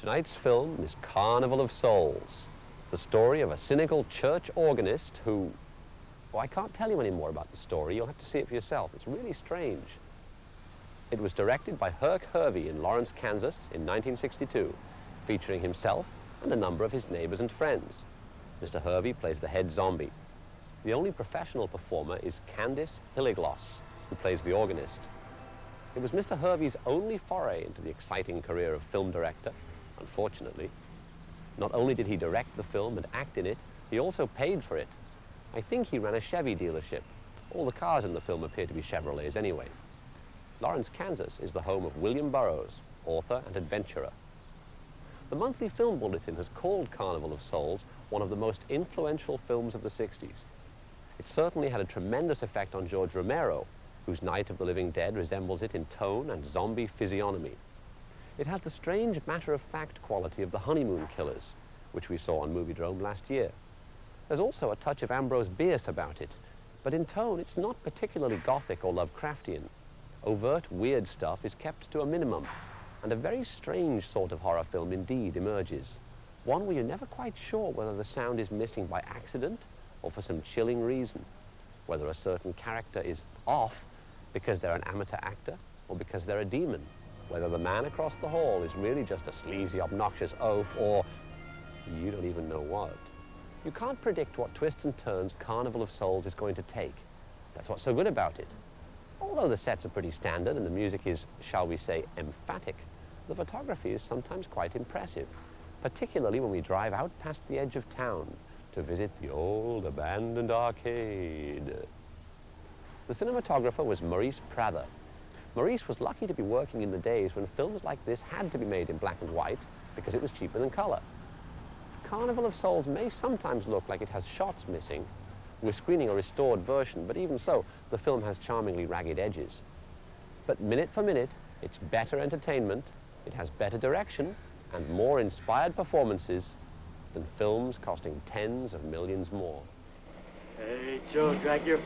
Tonight's film is Carnival of Souls, the story of a cynical church organist who... Oh, I can't tell you any more about the story. You'll have to see it for yourself. It's really strange. It was directed by Herk Harvey in Lawrence, Kansas in 1962, featuring himself and a number of his neighbors and friends. Mr. Harvey plays the head zombie. The only professional performer is Candice Hilligloss, who plays the organist. It was Mr. Harvey's only foray into the exciting career of film director, unfortunately. Not only did he direct the film and act in it, he also paid for it. I think he ran a Chevy dealership. All the cars in the film appear to be Chevrolets anyway. Lawrence, Kansas is the home of William Burroughs, author and adventurer. The Monthly Film Bulletin has called Carnival of Souls one of the most influential films of the 60s. It certainly had a tremendous effect on George Romero, whose Night of the Living Dead resembles it in tone and zombie physiognomy. It has the strange matter-of-fact quality of The Honeymoon Killers, which we saw on Moviedrome last year. There's also a touch of Ambrose Bierce about it, but in tone it's not particularly gothic or Lovecraftian. Overt, weird stuff is kept to a minimum, and a very strange sort of horror film indeed emerges. One where you're never quite sure whether the sound is missing by accident or for some chilling reason, whether a certain character is off because they're an amateur actor or because they're a demon, whether the man across the hall is really just a sleazy, obnoxious oaf, or you don't even know what. You can't predict what twists and turns Carnival of Souls is going to take. That's what's so good about it. Although the sets are pretty standard and the music is, shall we say, emphatic, the photography is sometimes quite impressive, particularly when we drive out past the edge of town to visit the old abandoned arcade. The cinematographer was Maurice Prather. Maurice was lucky to be working in the days when films like this had to be made in black and white because it was cheaper than color. Carnival of Souls may sometimes look like it has shots missing. We're screening a restored version, but even so, the film has charmingly ragged edges. But minute for minute, it's better entertainment, it has better direction, and more inspired performances than films costing tens of millions more. Hey, Joe, drag your foot.